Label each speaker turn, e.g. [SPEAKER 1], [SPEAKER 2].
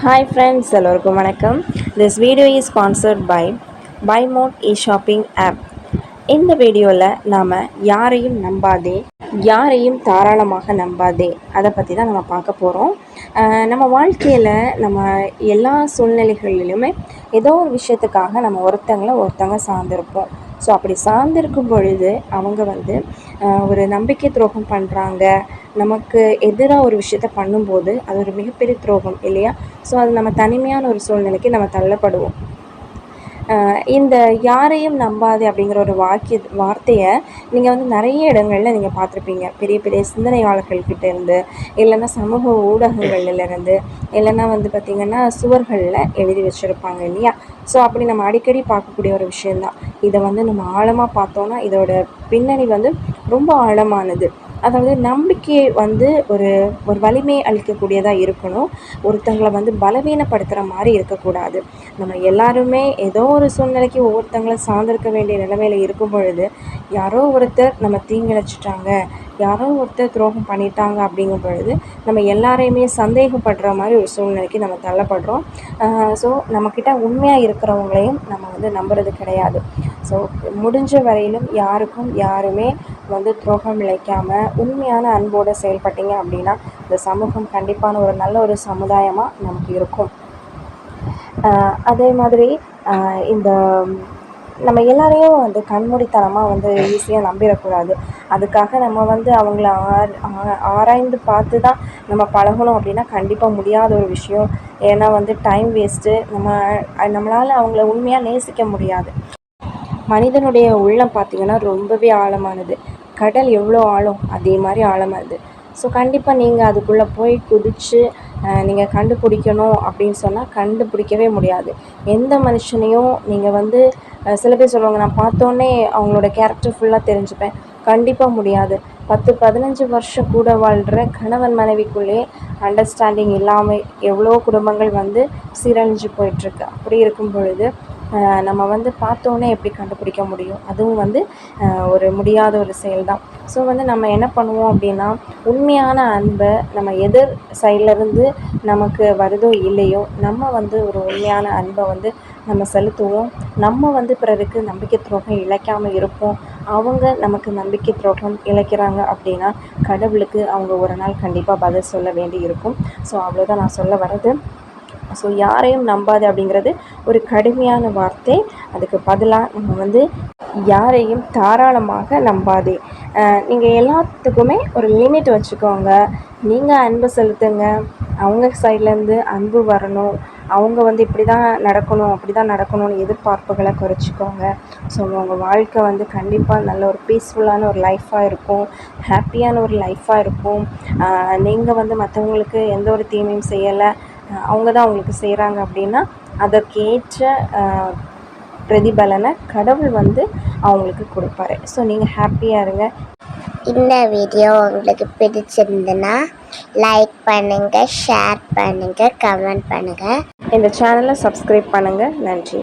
[SPEAKER 1] Hi friends, எல்லோருக்கும் வணக்கம். This video is sponsored by BuyMode e-shopping app. இந்த வீடியோவில் நாம் யாரையும் நம்பாதே, யாரையும் தாராளமாக நம்பாதே அதை பற்றி தான் நம்ம பார்க்க போகிறோம். நம்ம வாழ்க்கையில் நம்ம எல்லா சூழ்நிலைகளிலுமே ஏதோ ஒரு விஷயத்துக்காக நம்ம ஒருத்தங்க சார்ந்திருப்போம். ஸோ அப்படி சார்ந்திருக்கும் பொழுது அவங்க ஒரு நம்பிக்கை துரோகம் பண்ணுறாங்க, நமக்கு எதிராக ஒரு விஷயத்த பண்ணும்போது அது ஒரு மிகப்பெரிய துரோகம் இல்லையா? ஸோ அது நம்ம தனிமையான ஒரு சூழ்நிலைக்கு நம்ம தள்ளப்படுவோம். இந்த யாரையும் நம்பாதே அப்படிங்கிற ஒரு வார்த்தையை நீங்கள் நிறைய இடங்களில் நீங்கள் பார்த்துருப்பீங்க. பெரிய பெரிய சிந்தனையாளர்கள்கிட்ட இருந்து, இல்லைன்னா சமூக ஊடகங்கள்லேருந்து, இல்லைன்னா பார்த்திங்கன்னா சுவர்களில் எழுதி வச்சுருப்பாங்க இல்லையா? ஸோ அப்படி நம்ம அடிக்கடி பார்க்கக்கூடிய ஒரு விஷயந்தான். இதை நம்ம ஆழமாக பார்த்தோன்னா இதோட பின்னணி ரொம்ப ஆழமானது. அதாவது நம்பிக்கையை ஒரு ஒரு வலிமை அளிக்கக்கூடியதாக இருக்கணும். ஒருத்தங்களை பலவீனப்படுத்துகிற மாதிரி இருக்கக்கூடாது. நம்ம எல்லாருமே ஏதோ ஒரு சூழ்நிலைக்கு ஒவ்வொருத்தங்களை சார்ந்திருக்க வேண்டிய நிலைமையில் இருக்கும் பொழுது, யாரோ ஒருத்தர் நம்ம தீங்கிழைச்சிட்டாங்க, யாரோ ஒருத்தர் துரோகம் பண்ணிட்டாங்க அப்படிங்கும் பொழுது நம்ம எல்லாரையுமே சந்தேகப்படுற மாதிரி ஒரு சூழ்நிலைக்கு நம்ம தள்ளப்படுறோம். ஸோ நம்மக்கிட்ட உண்மையாக இருக்கிறவங்களையும் நம்ம நம்புறது கிடையாது. ஸோ முடிஞ்ச வரையிலும் யாருமே துரோகம் இழைக்காமல் உண்மையான அன்போடு செயல்பட்டீங்க அப்படின்னா இந்த சமூகம் கண்டிப்பான ஒரு நல்ல ஒரு சமுதாயமாக நமக்கு இருக்கும். அதே மாதிரி இந்த நம்ம எல்லாரையும் கண்மூடித்தனமாக ஈஸியாக நம்பிடக்கூடாது. அதுக்காக நம்ம அவங்கள ஆராய்ந்து பார்த்து தான் நம்ம பழகணும் அப்படின்னா கண்டிப்பாக முடியாத ஒரு விஷயம். ஏன்னா டைம் வேஸ்ட்டு. நம்மளால் அவங்கள உண்மையாக நேசிக்க முடியாது. மனிதனுடைய உள்ளம் பார்த்திங்கன்னா ரொம்பவே ஆழமானது. கடல் எவ்வளோ ஆழம் அதே மாதிரி ஆழமானது. ஸோ கண்டிப்பாக நீங்கள் அதுக்குள்ளே போய் குதித்து நீங்கள் கண்டுபிடிக்கணும் அப்படின்னு சொன்னால் கண்டுபிடிக்கவே முடியாது. எந்த மனுஷனையும் நீங்கள் சில பேர் சொல்லுவாங்க, நான் பார்த்தோன்னே அவங்களோட கேரக்டர் ஃபுல்லாக தெரிஞ்சுப்பேன். கண்டிப்பாக முடியாது. 10-15 வருஷம் கூட வாழ்கிற கணவன் மனைவிக்குள்ளேயே அண்டர்ஸ்டாண்டிங் இல்லாமல் எவ்வளோ குடும்பங்கள் சீரழிஞ்சு போயிட்டுருக்கு. அப்படி இருக்கும் பொழுது நம்ம பார்த்தோன்னே எப்படி கண்டுபிடிக்க முடியும்? அதுவும் ஒரு முடியாத ஒரு செயல் தான். ஸோ நம்ம என்ன பண்ணுவோம் அப்படின்னா, உண்மையான அன்பை நம்ம எதிர் சைட்லேருந்து நமக்கு வருதோ இல்லையோ, நம்ம ஒரு உண்மையான அன்பை நம்ம செலுத்துவோம். நம்ம பிறருக்கு நம்பிக்கை துரோகம் இழைக்காமல் இருப்போம். அவங்க நமக்கு நம்பிக்கை துரோகம் இழைக்கிறாங்க அப்படின்னா கடவுளுக்கு அவங்க ஒரு நாள் கண்டிப்பாக பதில் சொல்ல வேண்டி இருக்கும். ஸோ அவ்வளோதான் நான் சொல்ல வர்றது. ஸோ யாரையும் நம்பாது அப்படிங்கிறது ஒரு கடுமையான வார்த்தை. அதுக்கு பதிலாக நம்ம யாரையும் தாராளமாக நம்பாதே. நீங்கள் எல்லாத்துக்குமே ஒரு லிமிட் வச்சுக்கோங்க. நீங்கள் அன்பு செலுத்துங்க, அவங்க சைட்லேருந்து அன்பு வரணும். அவங்க இப்படி தான் நடக்கணும், அப்படி தான் நடக்கணும்னு எதிர்பார்ப்புகளை குறைச்சிக்கோங்க. ஸோ உங்கள் வாழ்க்கை கண்டிப்பாக நல்ல ஒரு பீஸ்ஃபுல்லான ஒரு லைஃப்பாக இருக்கும், ஹாப்பியான ஒரு லைஃப்பாக இருக்கும். நீங்கள் மற்றவங்களுக்கு எந்த ஒரு தீமையும் செய்யலை, அவங்க தான் அவங்களுக்கு செய்கிறாங்க அப்படின்னா அதற்கேற்ற பிரதிபலனை கடவுள் அவங்களுக்கு கொடுப்பாரு. ஸோ நீங்கள் ஹாப்பியாக இருங்க.
[SPEAKER 2] இந்த வீடியோ உங்களுக்கு பிடிச்சிருந்துன்னா லைக் பண்ணுங்கள், ஷேர் பண்ணுங்கள், கமெண்ட் பண்ணுங்கள்.
[SPEAKER 1] இந்த சேனலை சப்ஸ்கிரைப் பண்ணுங்கள். நன்றி.